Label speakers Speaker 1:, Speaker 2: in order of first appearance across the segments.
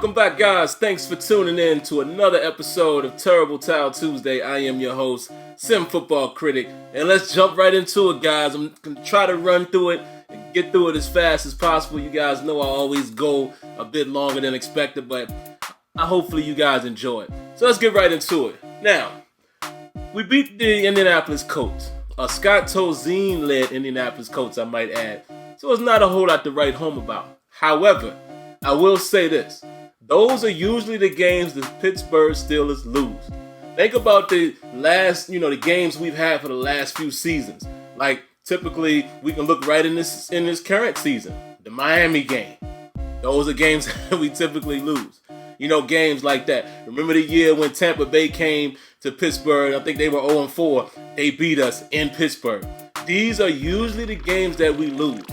Speaker 1: Welcome back, guys. Thanks for tuning in to another episode of Terrible Towel Tuesday. I am your host, SimFBallCritic, and let's jump right into it, guys. I'm going to try to run through it and get through it as fast as possible. You guys know I always go a bit longer than expected, but hopefully you guys enjoy it. So let's get right into it. Now, we beat the Indianapolis Colts, a Scott Tolzien-led Indianapolis Colts, I might add. So it's not a whole lot to write home about. However, I will say this. Those are usually the games the Pittsburgh Steelers lose. Think about the games we've had for the last few seasons. Like, typically, we can look right in this current season. The Miami game. Those are games that we typically lose. Games like that. Remember the year when Tampa Bay came to Pittsburgh? I think they were 0-4. They beat us in Pittsburgh. These are usually the games that we lose.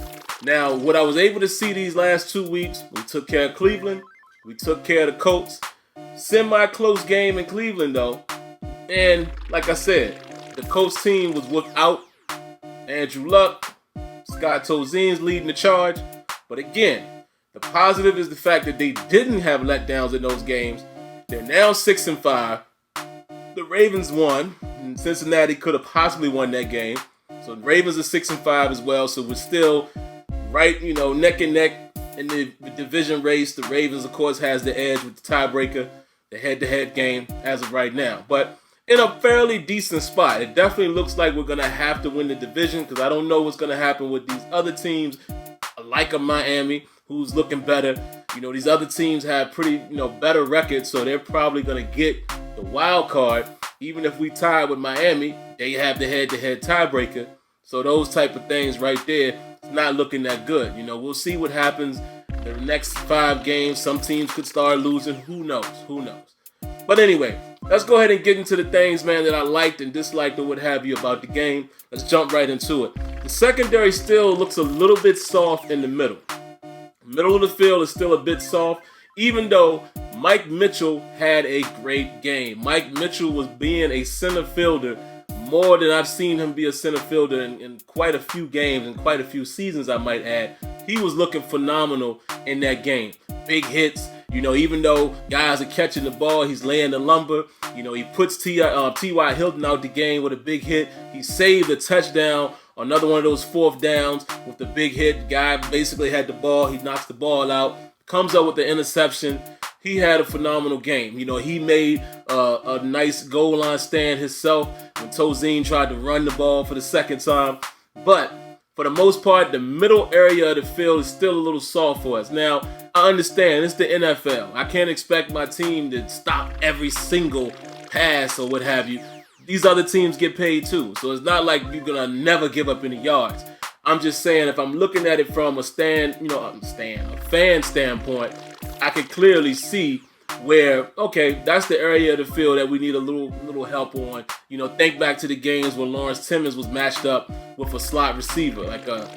Speaker 1: Now, what I was able to see these last 2 weeks, we took care of Cleveland. We took care of the Colts. Semi-close game in Cleveland, though. And like I said, the Colts team was without Andrew Luck. Scott Tolzien's leading the charge. But again, the positive is the fact that they didn't have letdowns in those games. They're now 6-5. The Ravens won. And Cincinnati could have possibly won that game. So the Ravens are 6-5 as well. So we're still right, neck and neck in the division race. The Ravens, of course, has the edge with the tiebreaker, the head-to-head game as of right now. But in a fairly decent spot. It definitely looks like we're going to have to win the division because I don't know what's going to happen with these other teams like a Miami, who's looking better. These other teams have pretty, better records, so they're probably going to get the wild card. Even if we tie with Miami, they have the head-to-head tiebreaker. So those type of things right there, it's not looking that good. We'll see what happens the next 5 games. Some teams could start losing. Who knows? But anyway, let's go ahead and get into the things, man, that I liked and disliked or what have you about the game. Let's jump right into it. The secondary still looks a little bit soft in the middle. Middle of the field is still a bit soft, even though Mike Mitchell had a great game. Mike Mitchell was being a center fielder more than I've seen him be a center fielder in quite a few games and quite a few seasons, I might add. He was looking phenomenal in that game. Big hits. Even though guys are catching the ball, he's laying the lumber. He puts T.Y. Hilton out the game with a big hit. He saved a touchdown, another one of those fourth downs with the big hit. The guy basically had the ball. He knocks the ball out, comes up with the interception. He had a phenomenal game. He made a nice goal line stand himself when Tolzien tried to run the ball for the second time. But for the most part, the middle area of the field is still a little soft for us. Now, I understand it's the NFL. I can't expect my team to stop every single pass or what have you. These other teams get paid too. So it's not like you're going to never give up any yards. I'm just saying if I'm looking at it from a fan standpoint, I can clearly see where, okay, that's the area of the field that we need a little help on. Think back to the games when Lawrence Timmons was matched up with a slot receiver, like what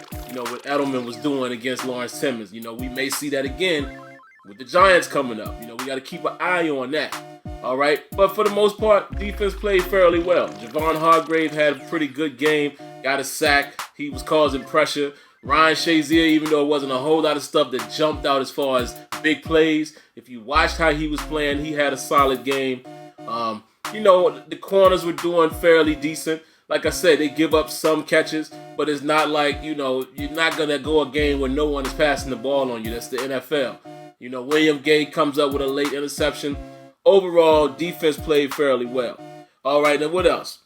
Speaker 1: Edelman was doing against Lawrence Timmons. We may see that again with the Giants coming up. We got to keep an eye on that. All right, but for the most part, defense played fairly well. Javon Hargrave had a pretty good game, got a sack. He was causing pressure. Ryan Shazier, even though it wasn't a whole lot of stuff that jumped out as far as big plays, if you watched how he was playing, he had a solid game. The corners were doing fairly decent. Like I said, they give up some catches, but it's not like, you're not going to go a game where no one is passing the ball on you. That's the NFL. William Gay comes up with a late interception. Overall, defense played fairly well. All right, now what else?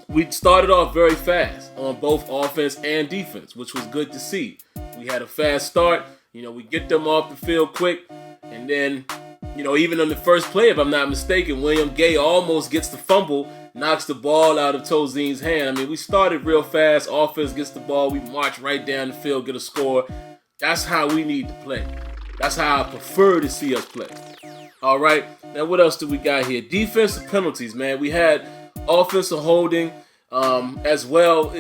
Speaker 1: We started off very fast on both offense and defense, which was good to see. We had a fast start. We get them off the field quick. And then, even on the first play, if I'm not mistaken, William Gay almost gets the fumble, knocks the ball out of Tolzien's hand. We started real fast. Offense gets the ball. We march right down the field, get a score. That's how we need to play. That's how I prefer to see us play. All right. Now, what else do we got here? Defensive penalties, man. We had offensive holding as well.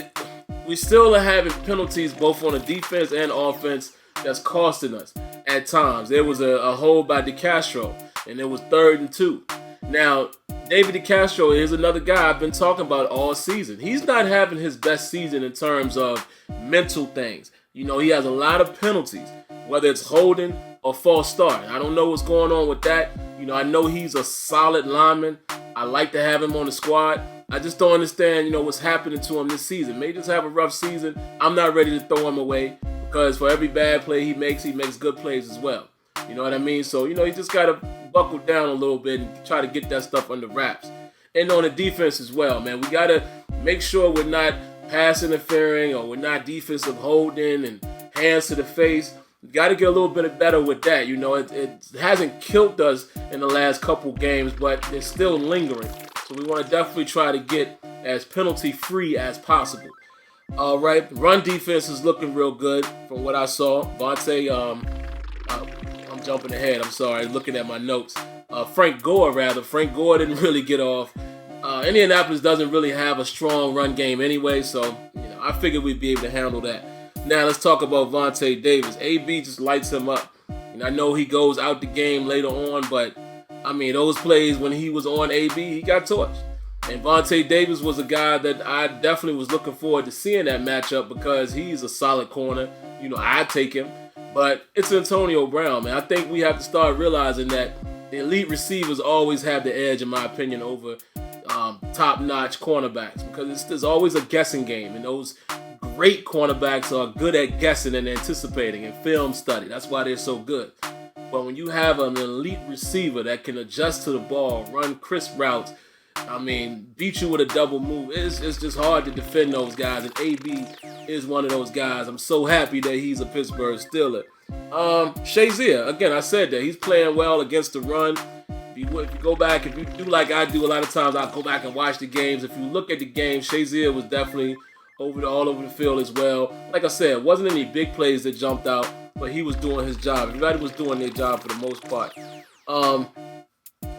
Speaker 1: We still are having penalties both on the defense and offense that's costing us at times. There was a hold by DeCastro, and it was 3rd and 2. Now, David DeCastro is another guy I've been talking about all season. He's not having his best season in terms of mental things. He has a lot of penalties. whether it's holding or false start. I don't know what's going on with that. I know he's a solid lineman. I like to have him on the squad. I just don't understand, what's happening to him this season. May just have a rough season. I'm not ready to throw him away because for every bad play he makes good plays as well. You know what I mean? So, you just got to buckle down a little bit and try to get that stuff under wraps. And on the defense as well, man. We got to make sure we're not pass interfering or we're not defensive holding and hands to the face. We got to get a little bit better with that. It hasn't killed us in the last couple games, but it's still lingering. So we want to definitely try to get as penalty-free as possible. All right, run defense is looking real good from what I saw. I'm jumping ahead. I'm sorry, looking at my notes. Frank Gore didn't really get off. Indianapolis doesn't really have a strong run game anyway, so I figured we'd be able to handle that. Now let's talk about Vontae Davis. AB just lights him up. I know he goes out the game later on, but those plays when he was on AB, he got torched. And Vontae Davis was a guy that I definitely was looking forward to seeing that matchup because he's a solid corner. I'd take him. But it's Antonio Brown, man. I think we have to start realizing that the elite receivers always have the edge, in my opinion, over top-notch cornerbacks because there's always a guessing game, and those great cornerbacks are good at guessing and anticipating and film study. That's why they're so good. But when you have an elite receiver that can adjust to the ball, run crisp routes, beat you with a double move, it's just hard to defend those guys, and AB is one of those guys. I'm so happy that he's a Pittsburgh Steeler. Shazier, again, I said that he's playing well against the run. If you go back, if you do like I do a lot of times, I'll go back and watch the games. If you look at the game, Shazier was definitely all over the field as well. Like I said, it wasn't any big plays that jumped out, but he was doing his job. Everybody was doing their job for the most part.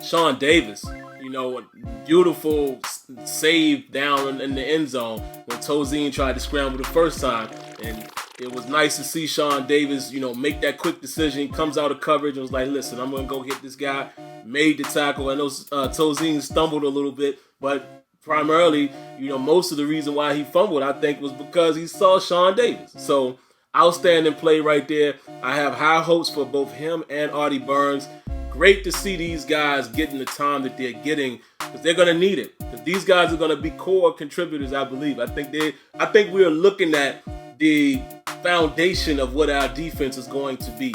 Speaker 1: Sean Davis, a beautiful save down in the end zone when Tozine tried to scramble the first time. And it was nice to see Sean Davis, make that quick decision. He comes out of coverage and was like, listen, I'm going to go hit this guy. Made the tackle. I know Tozine stumbled a little bit, but primarily, most of the reason why he fumbled, I think, was because he saw Sean Davis. So, outstanding play right there. I have high hopes for both him and Artie Burns. Great to see these guys getting the time that they're getting because they're going to need it. Because these guys are going to be core contributors, I believe. I think we're looking at the foundation of what our defense is going to be,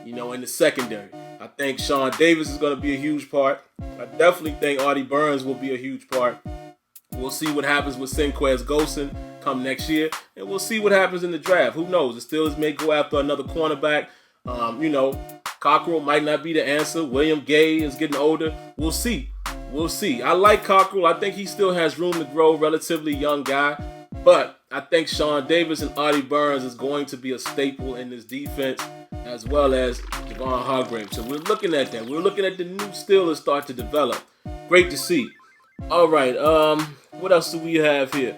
Speaker 1: in the secondary. I think Sean Davis is going to be a huge part. I definitely think Artie Burns will be a huge part. We'll see what happens with Senquez Golson come next year, and we'll see what happens in the draft. Who knows? The Steelers may go after another cornerback. Cockrell might not be the answer. William Gay is getting older. We'll see. I like Cockrell. I think he still has room to grow, relatively young guy. But I think Sean Davis and Artie Burns is going to be a staple in this defense, as well as Javon Hargrave. So we're looking at that. We're looking at the new Steelers start to develop. Great to see. All right, what else do we have here?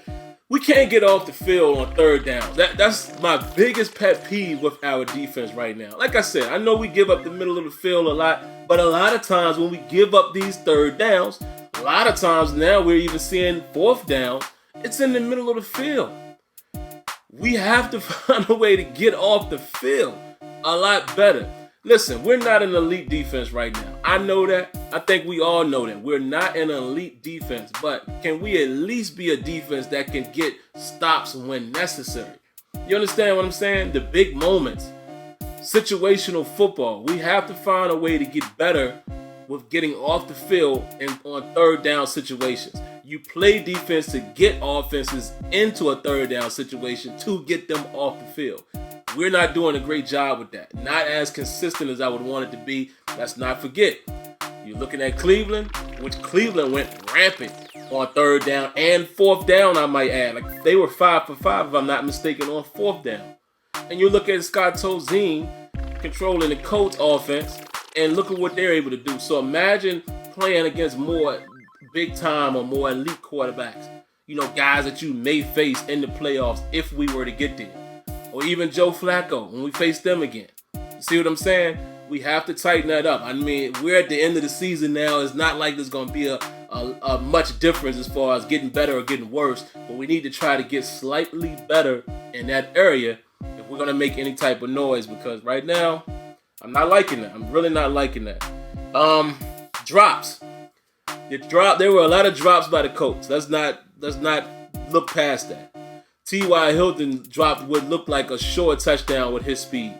Speaker 1: We can't get off the field on third down. That's my biggest pet peeve with our defense right now. Like I said, I know we give up the middle of the field a lot, but a lot of times when we give up these third downs, a lot of times now we're even seeing fourth down, it's in the middle of the field. We have to find a way to get off the field a lot better. Listen, we're not an elite defense right now. I know that. I think we all know that. We're not an elite defense, but can we at least be a defense that can get stops when necessary? You understand what I'm saying? The big moments. Situational football. We have to find a way to get better with getting off the field and on third down situations. You play defense to get offenses into a third down situation to get them off the field. We're not doing a great job with that. Not as consistent as I would want it to be. Let's not forget. You're looking at Cleveland, which Cleveland went rampant on third down and fourth down, I might add. Like they were 5 for 5, if I'm not mistaken, on fourth down. And you look at Scott Tozine controlling the Colts offense, and look at what they're able to do. So imagine playing against more big time or more elite quarterbacks. Guys that you may face in the playoffs if we were to get there. Or even Joe Flacco when we face them again. You see what I'm saying? We have to tighten that up. We're at the end of the season now. It's not like there's going to be a much difference as far as getting better or getting worse. But we need to try to get slightly better in that area if we're we're going to make any type of noise, because right now, I'm not liking that. I'm really not liking that. Drops. There were a lot of drops by the Colts. Let's not look past that. T.Y. Hilton dropped what looked like a short touchdown with his speed.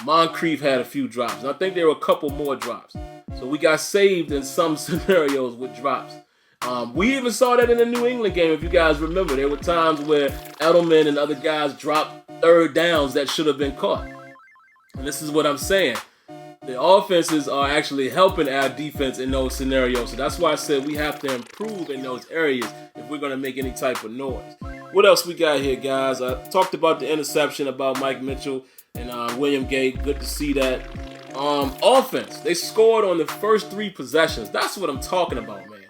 Speaker 1: Moncrief had a few drops. And I think there were a couple more drops. So we got saved in some scenarios with drops. We even saw that in the New England game, if you guys remember. There were times where Edelman and other guys dropped third downs that should have been caught. And this is what I'm saying. The offenses are actually helping our defense in those scenarios. So that's why I said we have to improve in those areas if we're going to make any type of noise. What else we got here, guys? I talked about the interception about Mike Mitchell and William Gate. Good to see that. Offense. They scored on the first 3 possessions. That's what I'm talking about, man.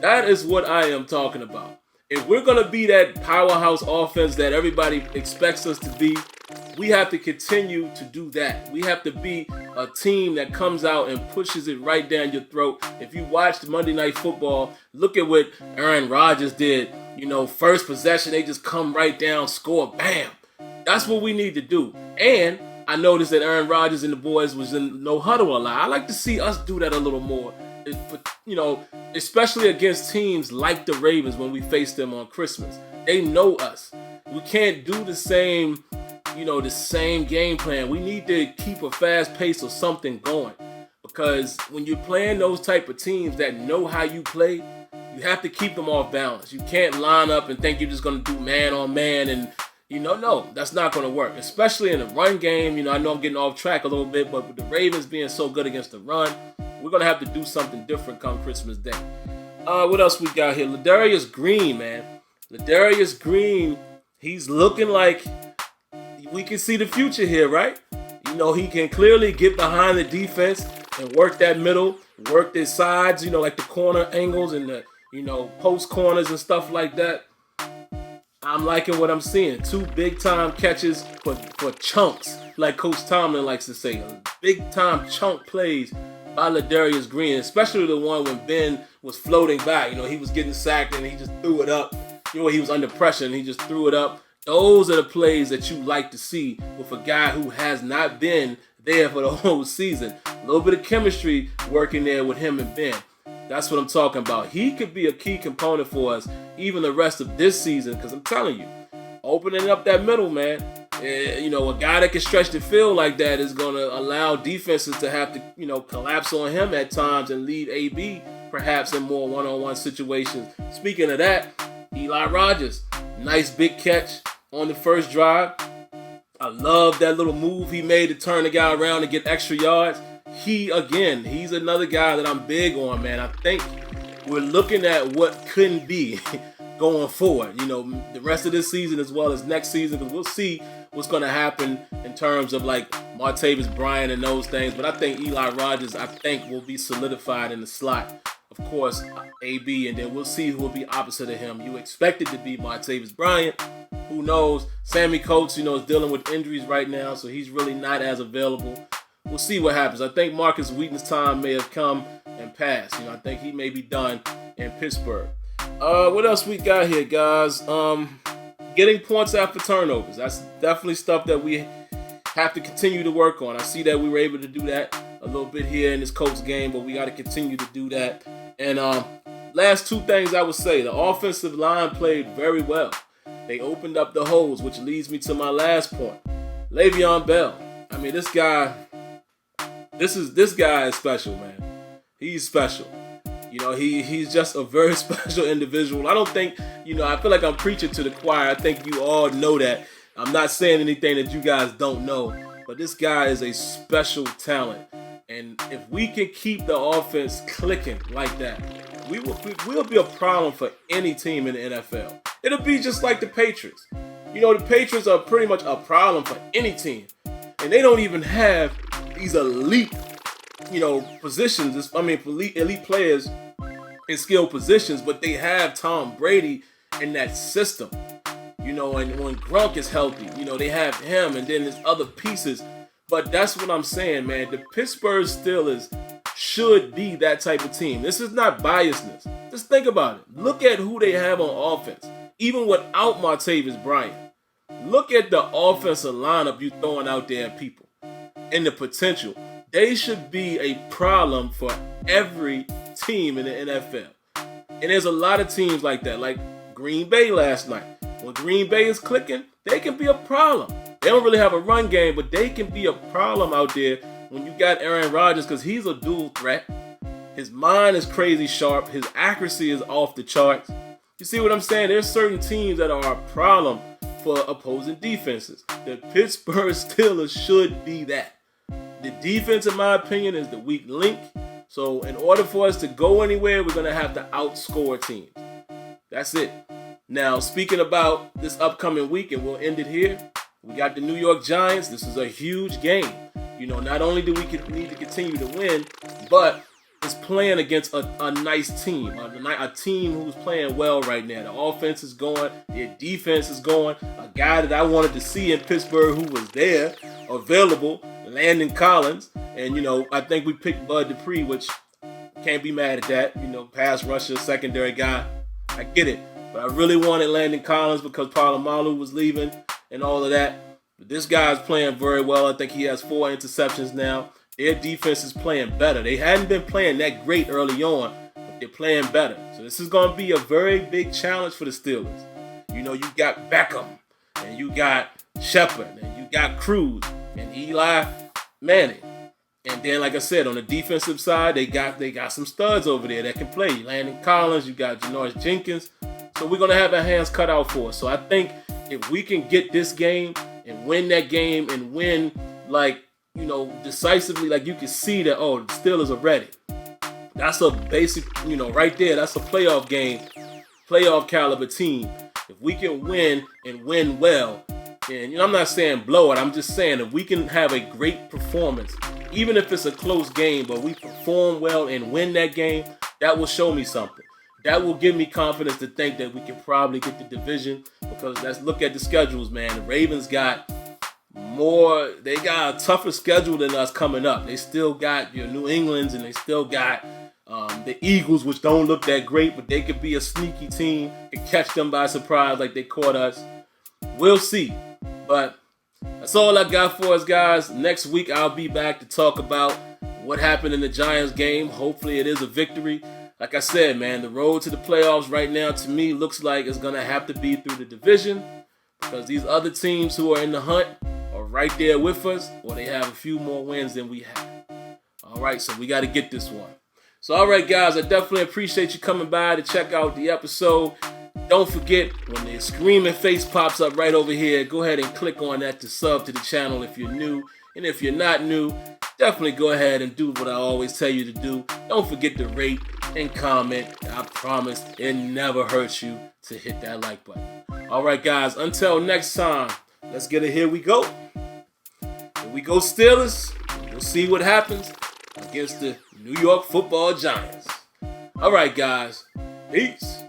Speaker 1: That is what I am talking about. If we're going to be that powerhouse offense that everybody expects us to be, we have to continue to do that. We have to be a team that comes out and pushes it right down your throat. If you watched Monday Night Football, look at what Aaron Rodgers did. First possession, they just come right down, score, bam. That's what we need to do. And I noticed that Aaron Rodgers and the boys was in no huddle a lot. I like to see us do that a little more. Especially against teams like the Ravens when we face them on Christmas. They know us. We can't do the same game plan. We need to keep a fast pace or something going. Because when you're playing those type of teams that know how you play, you have to keep them off balance. You can't line up and think you're just going to do man on man and no, that's not going to work, especially in the run game. I know I'm getting off track a little bit, but with the Ravens being so good against the run, we're going to have to do something different come Christmas Day. What else we got here? Ladarius Green, man. Ladarius Green, he's looking like we can see the future here, right? He can clearly get behind the defense and work that middle, work their sides, like the corner angles and the, post corners and stuff like that. I'm liking what I'm seeing. 2 big-time catches for chunks, like Coach Tomlin likes to say. Big-time chunk plays by Ladarius Green, especially the one when Ben was floating back. He was getting sacked and he just threw it up. He was under pressure and he just threw it up. Those are the plays that you like to see with a guy who has not been there for the whole season. A little bit of chemistry working there with him and Ben. That's what I'm talking about. He could be a key component for us even the rest of this season, because I'm telling you, opening up that middle, man, a guy that can stretch the field like that is going to allow defenses to have to, collapse on him at times and lead AB perhaps in more one-on-one situations. Speaking of that, Eli Rogers, nice big catch on the first drive. I love that little move he made to turn the guy around and get extra yards. He's another guy that I'm big on, man. I think we're looking at what couldn't be going forward, the rest of this season as well as next season, because we'll see what's going to happen in terms of like Martavis Bryant and those things. But I think Eli Rogers, will be solidified in the slot. Of course, AB, and then we'll see who will be opposite of him. You expect it to be Martavis Bryant. Who knows? Sammy Coates, is dealing with injuries right now, so he's really not as available. We'll see what happens. I think Marcus Wheaton's time may have come and passed. I think he may be done in Pittsburgh. What else we got here, guys? Getting points after turnovers. That's definitely stuff that we have to continue to work on. I see that we were able to do that a little bit here in this Colts game, but we got to continue to do that. And last 2 things I would say. The offensive line played very well. They opened up the holes, which leads me to my last point. Le'Veon Bell. I mean, this guy is special, man. He's special. He's just a very special individual. I don't think, I feel like I'm preaching to the choir. I think you all know that. I'm not saying anything that you guys don't know, but this guy is a special talent. And if we can keep the offense clicking like that, we'll be a problem for any team in the NFL. It'll be just like the Patriots. The Patriots are pretty much a problem for any team. And they don't even have these elite, positions. Elite players in skilled positions, but they have Tom Brady in that system. And when Gronk is healthy, they have him, and then there's other pieces. But that's what I'm saying, man. The Pittsburgh Steelers should be that type of team. This is not biasness. Just think about it. Look at who they have on offense. Even without Martavis Bryant. look at the offensive lineup you throwing out there, people, and the potential. They should be a problem for every team in the NFL. And there's a lot of teams like that, like Green Bay last night. When Green Bay is clicking, they can be a problem. They don't really have a run game, but they can be a problem out there when you got Aaron Rodgers, because he's a dual threat. His mind is crazy sharp. His accuracy is off the charts. You see what I'm saying? There's certain teams that are a problem for opposing defenses. The Pittsburgh Steelers should be that. The defense, in my opinion, is the weak link. So in order for us to go anywhere, we're going to have to outscore teams. That's it. Now, speaking about this upcoming week, and we'll end it here, we got the New York Giants. This is a huge game. You know, not only do we need to continue to win, but it's playing against a nice team, a team who's playing well right now. The offense is going, their defense is going. A guy that I wanted to see in Pittsburgh who was there, available, Landon Collins. And, you know, I think we picked Bud Dupree, which can't be mad at that. You know, pass rusher, secondary guy. I get it. But I really wanted Landon Collins because Palomalu was leaving and all of that. But this guy's playing very well. I think he has 4 interceptions now. Their defense is playing better. They hadn't been playing that great early on, but they're playing better. So this is going to be a very big challenge for the Steelers. You know, you got Beckham, and you got Shepard, and you got Cruz, and Eli Manning. And then, like I said, on the defensive side, they got some studs over there that can play. Landon Collins, you got Janoris Jenkins. So we're going to have our hands cut out for us. So I think if we can get this game and win that game and win, like, you know, decisively, like you can see that, oh, the Steelers are ready. That's a basic, you know, right there. That's a playoff game, playoff caliber team. If we can win and win well, and, you know, I'm not saying blow it. I'm just saying if we can have a great performance, even if it's a close game, but we perform well and win that game, that will show me something. That will give me confidence to think that we can probably get the division, because let's look at the schedules, man. The Ravens got they got a tougher schedule than us coming up. They still got your New Englands, and they still got the Eagles, which don't look that great, but they could be a sneaky team and catch them by surprise like they caught us. We'll see. But that's all I got for us, guys. Next week, I'll be back to talk about what happened in the Giants game. Hopefully, it is a victory. Like I said, man, the road to the playoffs right now, to me, looks like it's going to have to be through the division, because these other teams who are in the hunt are right there with us, or they have a few more wins than we have. All right, so we got to get this one. So, all right, guys, I definitely appreciate you coming by to check out the episode. Don't forget, when the screaming face pops up right over here, go ahead and click on that to sub to the channel if you're new. And if you're not new, definitely go ahead and do what I always tell you to do. Don't forget to rate and comment. I promise it never hurts you to hit that like button. All right, guys, until next time, let's get it. Here we go. Here we go, Steelers. We'll see what happens against the New York Football Giants. All right, guys. Peace.